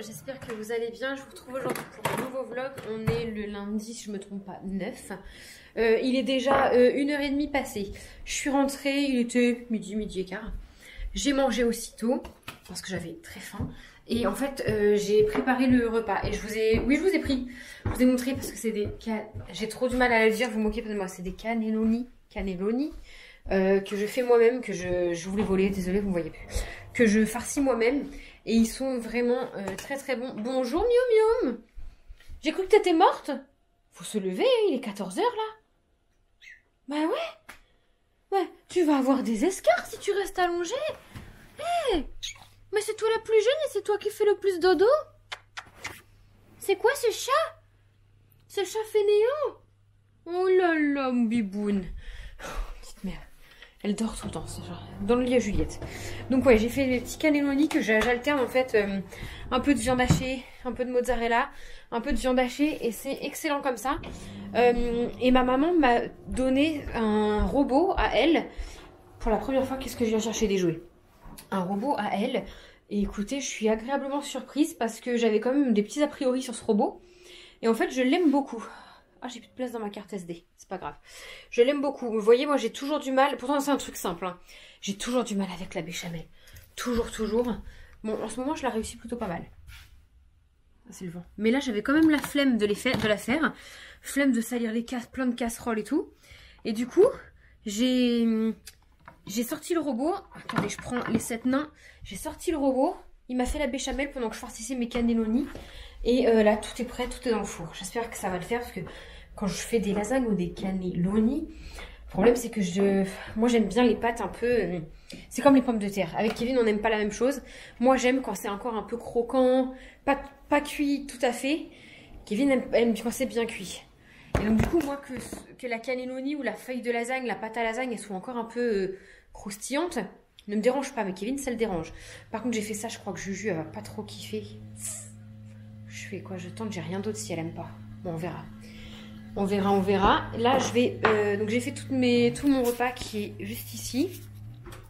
j'espère que vous allez bien. Je vous retrouve aujourd'hui pour un nouveau vlog. On est le lundi, si je me trompe pas, 9. Il est déjà 1h30 passée. Je suis rentrée, il était midi et quart. J'ai mangé aussitôt parce que j'avais très faim. Et en fait, j'ai préparé le repas. Et je vous ai... Oui, je vous ai pris. Je vous ai montré parce que c'est des... J'ai trop du mal à le dire, vous moquez pas de moi. C'est des cannelloni. Que je fais moi-même, que je voulais voler, désolée, vous ne voyez plus. Que je farcis moi-même. Et ils sont vraiment très très bons. Bonjour Miu Miu. J'ai cru que t'étais morte. Faut se lever, hein, il est 14h là. Bah ouais. Ouais, tu vas avoir des escarres si tu restes allongée. Hé, mais c'est toi la plus jeune et c'est toi qui fais le plus dodo. C'est quoi ce chat? Ce chat fainéant? Oh là là, mon biboune. Petite merde. Elle dort tout le temps, c'est genre dans le lit à Juliette. Donc ouais, j'ai fait des petits cannelloni que j'alterne en fait un peu de viande hachée, un peu de mozzarella, un peu de viande hachée et c'est excellent comme ça. Et ma maman m'a donné un robot à elle. Pour la première fois, qu'est-ce que je viens chercher des jouets? Un robot à elle. Et écoutez, je suis agréablement surprise parce que j'avais quand même des petits a priori sur ce robot. Et en fait, je l'aime beaucoup. Ah, j'ai plus de place dans ma carte SD, c'est pas grave. Je l'aime beaucoup. Vous voyez, moi j'ai toujours du mal. Pourtant, c'est un truc simple. Hein. J'ai toujours du mal avec la béchamel. Toujours. Bon, en ce moment, je la réussis plutôt pas mal. Ah, c'est le vent. Mais là, j'avais quand même la flemme de la faire. Flemme de salir plein de casseroles et tout. Et du coup, j'ai sorti le robot. Attendez, je prends les 7 nains. J'ai sorti le robot. Il m'a fait la béchamel pendant que je farcissais mes cannelloni. Et là, tout est prêt, tout est dans le four. J'espère que ça va le faire parce que quand je fais des lasagnes ou des cannelloni, le problème c'est que moi j'aime bien les pâtes un peu... c'est comme les pommes de terre. Avec Kevin, on n'aime pas la même chose. Moi, j'aime quand c'est encore un peu croquant, pas cuit tout à fait. Kevin aime quand c'est bien cuit. Et donc du coup, moi, que la cannelloni ou la feuille de lasagne, la pâte à lasagne, elles soient encore un peu croustillantes, ne me dérange pas. Mais Kevin, ça le dérange. Par contre, j'ai fait ça, je crois que Juju, elle va pas trop kiffer. Je fais quoi? Je tente, j'ai rien d'autre si elle aime pas. Bon, on verra. On verra. Là, je vais... donc, j'ai fait tout mon repas qui est juste ici.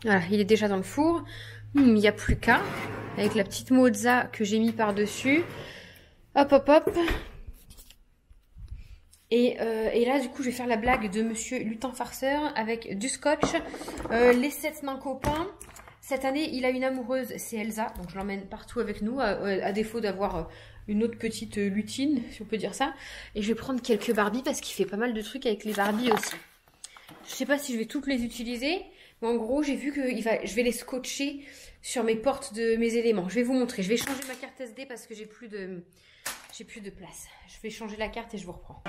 Voilà, il est déjà dans le four. Il n'y a plus qu'à. Avec la petite mozza que j'ai mis par-dessus. Hop. Et là, du coup, je vais faire la blague de Monsieur Lutin Farceur avec du scotch. Les 7 nains copains. Cette année, il a une amoureuse, c'est Elsa. Donc, je l'emmène partout avec nous, à défaut d'avoir... une autre petite lutine, si on peut dire ça. Et je vais prendre quelques Barbies parce qu'il fait pas mal de trucs avec les Barbies aussi. Je sais pas si je vais toutes les utiliser. Mais en gros, j'ai vu que je vais les scotcher sur mes portes de mes éléments. Je vais vous montrer. Je vais changer ma carte SD parce que j'ai plus de place. Je vais changer la carte et je vous reprends.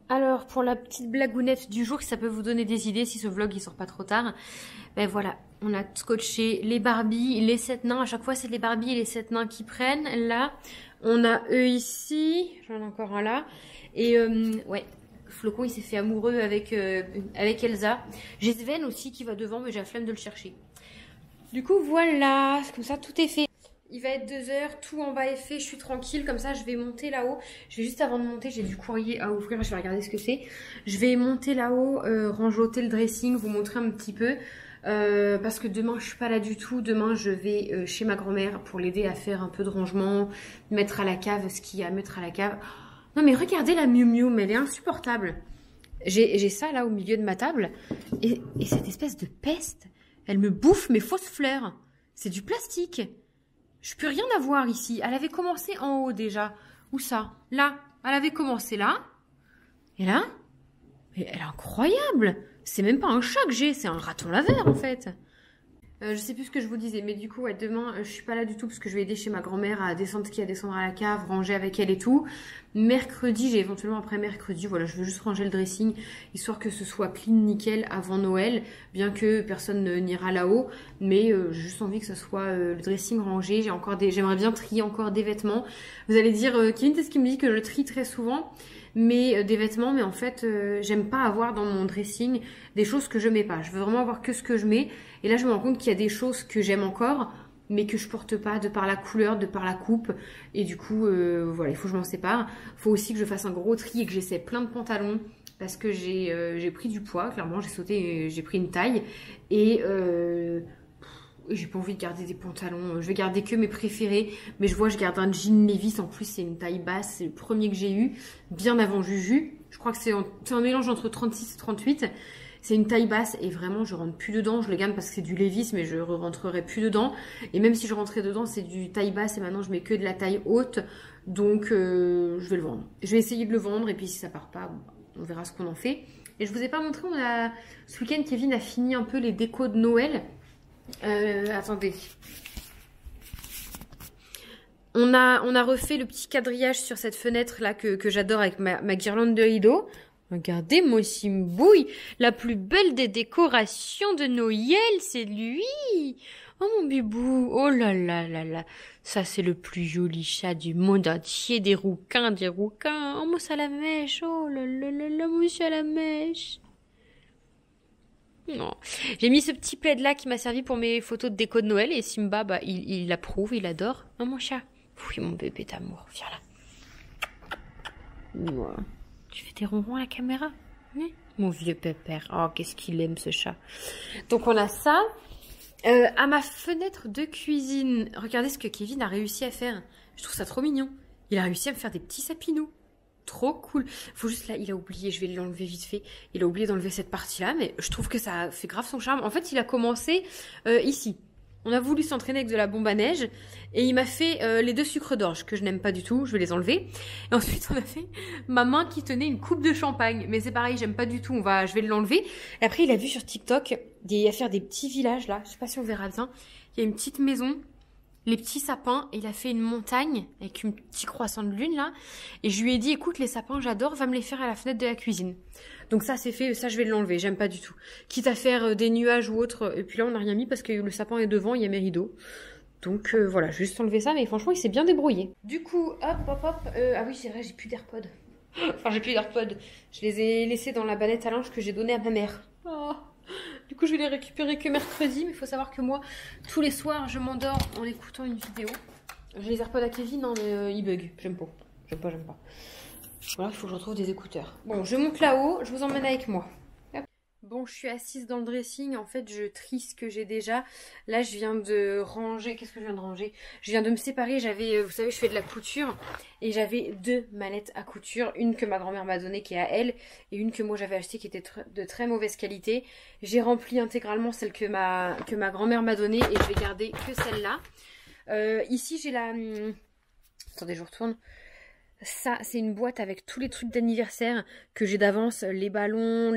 Alors, pour la petite blagounette du jour, ça peut vous donner des idées si ce vlog il sort pas trop tard. Ben voilà, on a scotché les Barbies, les 7 nains. À chaque fois, c'est les Barbies et les 7 nains qui prennent. Là, on a eux ici. J'en ai encore un là. Et ouais, Flocon, il s'est fait amoureux avec Elsa. J'ai Sven aussi qui va devant, mais j'ai la flemme de le chercher. Du coup, voilà. Comme ça, tout est fait. Il va être 2h, tout en bas est fait, je suis tranquille, comme ça je vais monter là-haut. Je vais juste avant de monter, j'ai du courrier à ouvrir, je vais regarder ce que c'est. Je vais monter là-haut, rangeoter le dressing, vous montrer un petit peu. Parce que demain je suis pas là du tout, demain je vais chez ma grand-mère pour l'aider à faire un peu de rangement, mettre à la cave ce qu'il y a à mettre à la cave. Non mais regardez la Miu Miu, mais elle est insupportable. J'ai ça là au milieu de ma table, et cette espèce de peste, elle me bouffe mes fausses fleurs. C'est du plastique. Je peux rien avoir ici. Elle avait commencé en haut déjà. Où ça? Là. Elle avait commencé là. Et là? Mais elle est incroyable. C'est même pas un chat que j'ai, c'est un raton laveur en fait. Je sais plus ce que je vous disais, mais du coup, ouais, demain, je suis pas là du tout parce que je vais aider chez ma grand-mère à descendre à la cave, ranger avec elle et tout. Mercredi, j'ai éventuellement après mercredi, voilà, je veux juste ranger le dressing, histoire que ce soit clean, nickel avant Noël, bien que personne n'ira là-haut, mais j'ai juste envie que ce soit le dressing rangé. J'aimerais bien trier encore des vêtements. Vous allez dire, Kevin, c'est ce qui me dit que je trie très souvent, mais des vêtements, mais en fait, j'aime pas avoir dans mon dressing des choses que je mets pas. Je veux vraiment avoir que ce que je mets. Et là, je me rends compte qu'il y a des choses que j'aime encore, mais que je porte pas de par la couleur, de par la coupe. Et du coup, voilà, il faut que je m'en sépare. Il faut aussi que je fasse un gros tri et que j'essaie plein de pantalons parce que j'ai pris du poids. Clairement, j'ai pris une taille et j'ai pas envie de garder des pantalons. Je vais garder que mes préférés. Mais je garde un jean Levi's. En plus, c'est une taille basse. C'est le premier que j'ai eu, bien avant Juju. Je crois que c'est un mélange entre 36 et 38. C'est une taille basse et vraiment je rentre plus dedans. Je le garde parce que c'est du Levi's mais je rentrerai plus dedans. Et même si je rentrais dedans, c'est du taille basse et maintenant je mets que de la taille haute. Donc je vais le vendre. Je vais essayer de le vendre et puis si ça part pas, on verra ce qu'on en fait. Et je vous ai pas montré, ce week-end Kevin a fini un peu les décos de Noël. Attendez. On a refait le petit quadrillage sur cette fenêtre là que j'adore avec ma guirlande de rideaux. Regardez, moi aussi me bouille. La plus belle des décorations de Noël, c'est lui. Oh mon bibou. Oh là là là là. Ça, c'est le plus joli chat du monde entier. Des rouquins, des rouquins. Oh, mousse à la mèche. Oh là là là là, mousse à la mèche. Non. J'ai mis ce petit plaid là qui m'a servi pour mes photos de déco de Noël. Et Simba, bah, il l'approuve, il adore. Oh mon chat. Oui, mon bébé d'amour. Viens là. Moi. Tu fais tes ronrons à la caméra? Oui. Mon vieux pépère. Oh, qu'est-ce qu'il aime ce chat. Donc on a ça. À ma fenêtre de cuisine, regardez ce que Kevin a réussi à faire. Je trouve ça trop mignon. Il a réussi à me faire des petits sapinous. Trop cool. Faut juste là, il a oublié, je vais l'enlever vite fait. Il a oublié d'enlever cette partie-là, mais je trouve que ça fait grave son charme. En fait, il a commencé ici. On a voulu s'entraîner avec de la bombe à neige et il m'a fait les 2 sucres d'orge que je n'aime pas du tout, je vais les enlever. Et ensuite on a fait ma main qui tenait une coupe de champagne, mais c'est pareil, j'aime pas du tout, je vais l'enlever. Et après il a vu sur TikTok, il y a faire des petits villages là, je sais pas si on verra bien. Il y a une petite maison, les petits sapins, et il a fait une montagne avec un petit croissant de lune là. Et je lui ai dit, écoute les sapins j'adore, va me les faire à la fenêtre de la cuisine. Donc ça c'est fait, ça je vais l'enlever, j'aime pas du tout. Quitte à faire des nuages ou autre, et puis là on n'a rien mis parce que le sapin est devant, il y a mes rideaux. Donc voilà, je vais juste enlever ça, mais franchement il s'est bien débrouillé. Du coup, hop, ah oui c'est vrai, j'ai plus d'AirPods. Enfin j'ai plus d'AirPods, je les ai laissés dans la banette à linge que j'ai donnée à ma mère. Oh. Du coup je vais les récupérer que mercredi, mais il faut savoir que moi, tous les soirs je m'endors en écoutant une vidéo. J'ai les AirPods à Kevin, hein, mais ils bug, j'aime pas. Voilà, il faut que je retrouve des écouteurs. Bon, je monte là-haut, je vous emmène avec moi. Hop. Bon, je suis assise dans le dressing. En fait, je trie ce que j'ai déjà. Là, je viens de ranger. Qu'est-ce que je viens de ranger? Je viens de me séparer. J'avais, vous savez, je fais de la couture. Et j'avais 2 mallettes à couture. Une que ma grand-mère m'a donnée, qui est à elle. Et une que moi, j'avais achetée, qui était de très mauvaise qualité. J'ai rempli intégralement celle que ma grand-mère m'a donnée. Et je vais garder que celle-là. Ici, j'ai la... Attendez, je retourne. Ça, c'est une boîte avec tous les trucs d'anniversaire que j'ai d'avance, les ballons,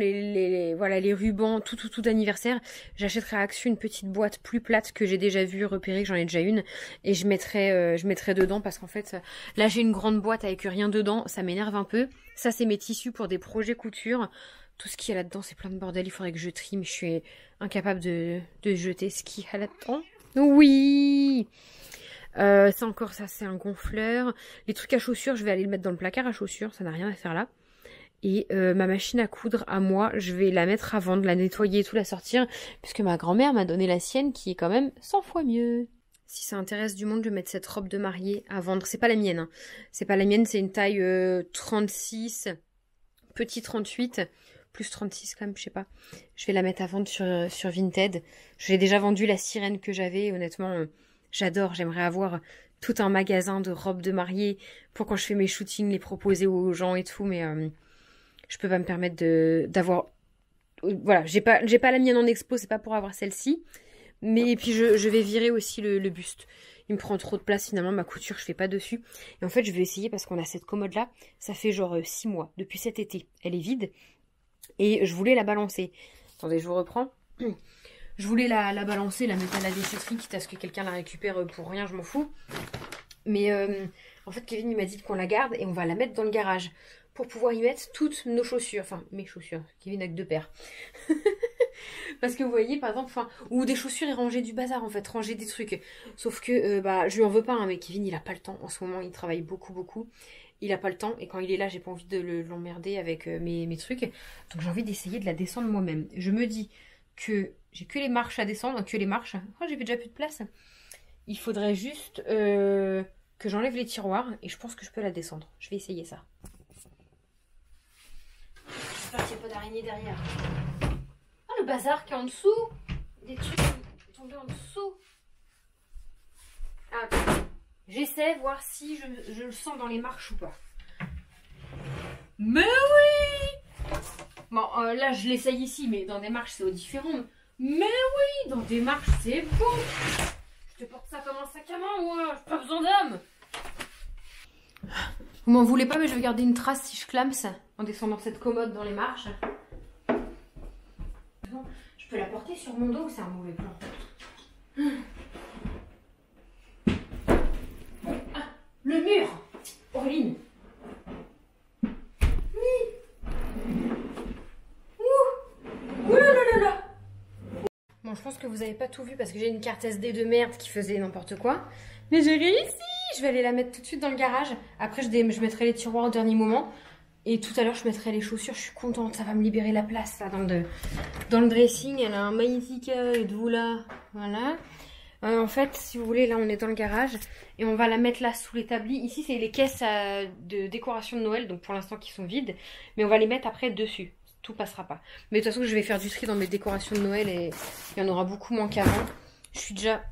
voilà, les rubans, tout d'anniversaire. J'achèterai à Action une petite boîte plus plate que j'ai déjà vue, repérée, que j'en ai déjà une, et je mettrai dedans parce qu'en fait, là j'ai une grande boîte avec rien dedans, ça m'énerve un peu. Ça, c'est mes tissus pour des projets couture. Tout ce qu'il y a là-dedans, c'est plein de bordel, il faudrait que je trie, mais je suis incapable de jeter ce qu'il y a là-dedans. Oui! Ça encore, ça c'est un gonfleur. Les trucs à chaussures, je vais aller le mettre dans le placard à chaussures, ça n'a rien à faire là. Et ma machine à coudre à moi, je vais la mettre à vendre, la nettoyer et tout, la sortir, puisque ma grand-mère m'a donné la sienne qui est quand même 100 fois mieux. Si ça intéresse du monde, je vais mettre cette robe de mariée à vendre. C'est pas la mienne, hein. C'est pas la mienne, c'est une taille 36, petit 38, plus 36 quand même, je sais pas. Je vais la mettre à vendre sur Vinted. J'ai déjà vendu la sirène que j'avais, honnêtement... J'adore, j'aimerais avoir tout un magasin de robes de mariée pour quand je fais mes shootings, les proposer aux gens et tout, mais je peux pas me permettre d'avoir... Voilà, j'ai pas la mienne en expo, c'est pas pour avoir celle-ci, mais puis je vais virer aussi le buste. Il me prend trop de place finalement, ma couture, je fais pas dessus. Et en fait, je vais essayer parce qu'on a cette commode-là, ça fait genre 6 mois, depuis cet été. Elle est vide et je voulais la balancer. Attendez, je vous reprends. Je voulais la balancer, la mettre à la déchetterie, quitte à ce que quelqu'un la récupère pour rien, je m'en fous. Mais en fait, Kevin il m'a dit qu'on la garde et on va la mettre dans le garage pour pouvoir y mettre toutes nos chaussures. Enfin, mes chaussures. Kevin a que 2 paires. Parce que vous voyez, par exemple, ou des chaussures et ranger du bazar, en fait, ranger des trucs. Sauf que, je lui en veux pas, hein, mais Kevin, il a pas le temps. En ce moment, il travaille beaucoup, beaucoup. Il a pas le temps, et quand il est là, j'ai pas envie de l'emmerder avec mes trucs. Donc j'ai envie d'essayer de la descendre moi-même. Je me dis que j'ai que les marches à descendre, que les marches. Oh, j'ai déjà plus de place. Il faudrait juste que j'enlève les tiroirs, et je pense que je peux la descendre. Je vais essayer ça. J'espère qu'il n'y a pas d'araignée derrière. Ah, le bazar qui est en dessous. Des trucs tombés en dessous. Ah, j'essaie voir si je le sens dans les marches ou pas. Mais oui! Bon, là, je l'essaye ici, mais dans des marches, c'est différent. Mais oui, dans des marches, c'est bon. Je te porte ça comme un sac à main, moi. J'ai pas besoin d'homme. Vous m'en voulez pas, mais je vais garder une trace si je clame ça en descendant cette commode dans les marches. Je peux la porter sur mon dos ou c'est un mauvais plan? Ah, le mur! Auréline! Bon, je pense que vous avez pas tout vu parce que j'ai une carte SD de merde qui faisait n'importe quoi. Mais j'ai réussi! Je vais aller la mettre tout de suite dans le garage. Après, je mettrai les tiroirs au dernier moment. Et tout à l'heure, je mettrai les chaussures. Je suis contente. Ça va me libérer la place là dans le dressing. Elle a un magnifique êtes-vous là. Voilà. En fait, si vous voulez, là, on est dans le garage. Et on va la mettre là sous l'établi. Ici, c'est les caisses de décoration de Noël. Donc, pour l'instant, qui sont vides. Mais on va les mettre après dessus. Tout passera pas. Mais de toute façon, je vais faire du tri dans mes décorations de Noël. Et il y en aura beaucoup moins qu'avant. Je suis déjà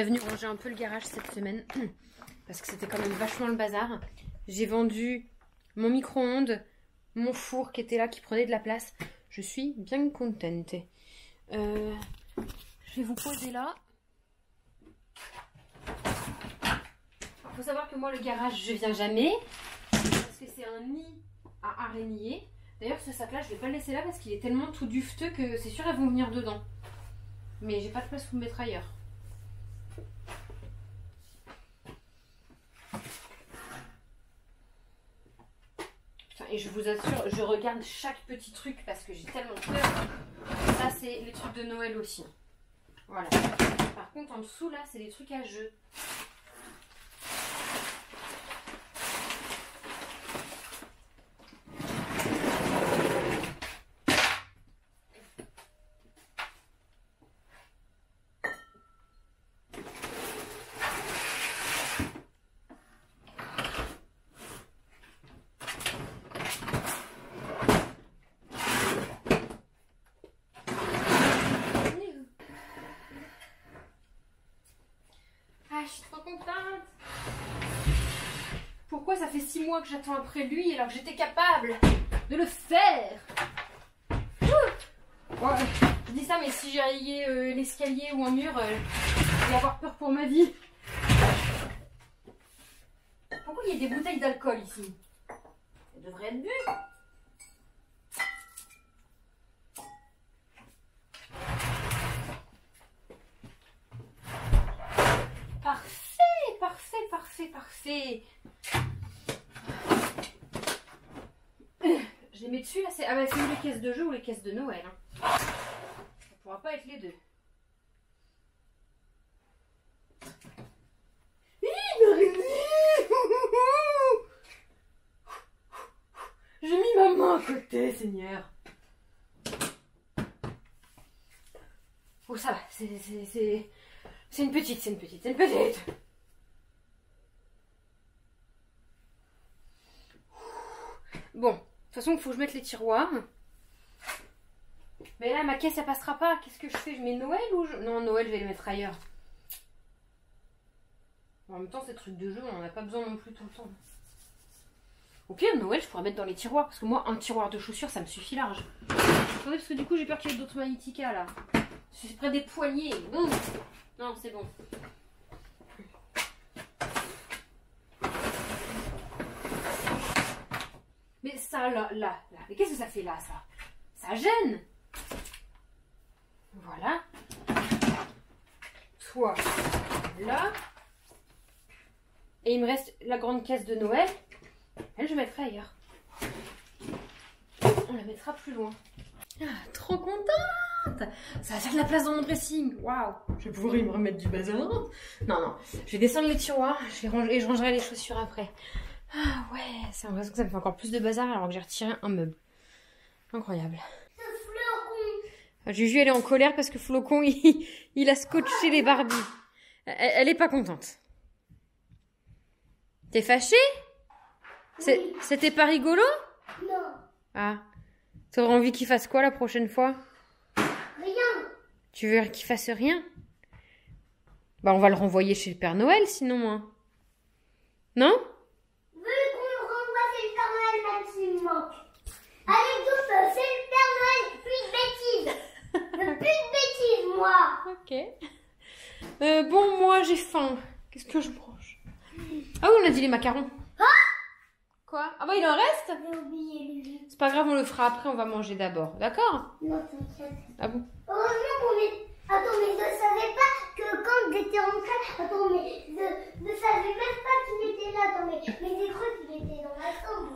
venue ranger un peu le garage cette semaine. Parce que c'était quand même vachement le bazar. J'ai vendu mon micro-ondes, mon four qui était là, qui prenait de la place. Je suis bien contente. Je vais vous poser là. Il faut savoir que moi, le garage, je viens jamais. Parce que c'est un nid à araignées. D'ailleurs, ce sac-là, je vais pas le laisser là parce qu'il est tellement tout dufteux que c'est sûr, elles vont venir dedans. Mais j'ai pas de place pour me mettre ailleurs. Et je vous assure, je regarde chaque petit truc parce que j'ai tellement peur. Ça, c'est les trucs de Noël aussi. Voilà. Par contre, en dessous, là, c'est des trucs à jeux. Je suis trop contente. Pourquoi ça fait 6 mois que j'attends après lui alors que j'étais capable de le faire? Ouais, je dis ça, mais si j'ai rayé l'escalier ou un mur, je vais avoir peur pour ma vie. Pourquoi il y a des bouteilles d'alcool ici? Ça devrait être bu. Parfait, parfait, parfait, parfait. Je les mets dessus là, c'est ah bah c'est les caisses de jeu ou les caisses de Noël. Hein. Ça pourra pas être les deux. J'ai mis ma main à côté, Seigneur. Oh ça va, c'est une petite, c'est une petite, c'est une petite. Bon, de toute façon, il faut que je mette les tiroirs. Mais là, ma caisse, ça passera pas. Qu'est-ce que je fais? Je mets Noël ou je... Non, Noël, je vais les mettre ailleurs. En même temps, ces trucs de jeu, on n'en a pas besoin non plus tout le temps. Au pire, Noël, je pourrais mettre dans les tiroirs. Parce que moi, un tiroir de chaussures, ça me suffit large. Attendez, parce que du coup, j'ai peur qu'il y ait d'autres Magnifica, là. C'est près des poignets. Non, c'est bon. Mais ça, là. Mais qu'est-ce que ça fait là, ça? Ça gêne. Voilà. Toi, là. Et il me reste la grande caisse de Noël. Elle, je mettrai ailleurs. On la mettra plus loin. Ah, trop contente! Ça va faire de la place dans mon dressing. Waouh! Je vais pouvoir y me remettre du bazar. Non, non. Je vais descendre les tiroirs et je rangerai les chaussures après. Ah ouais, c'est l'impression que ça me fait encore plus de bazar alors que j'ai retiré un meuble. Incroyable. Juju, elle est en colère parce que Flocon, il a scotché les Barbies. Elle est pas contente. T'es fâchée? Oui. C'était pas rigolo? Non. Ah. T'aurais envie qu'il fasse quoi la prochaine fois? Rien. Tu veux qu'il fasse rien? Bah on va le renvoyer chez le Père Noël sinon moi. Non? Vu qu'on le renvoie chez le Père Noël même s'il manque. Allez tous, c'est le Père Noël, plus de bêtises. Plus de bêtises moi. Ok. Bon moi j'ai faim. Qu'est-ce que je mange? Ah oui on a dit les macarons. Ah! Quoi? Ah bah il en reste? J'ai oublié lui. C'est pas grave, on le fera après, on va manger d'abord. D'accord? Non, t'inquiète. Ah bon? Heureusement qu'on est... Attends, mais je savais pas que quand j'étais rentrée... Attends, mais je savais même pas qu'il était là. Attends, mais j'ai cru qu'il était dans la chambre.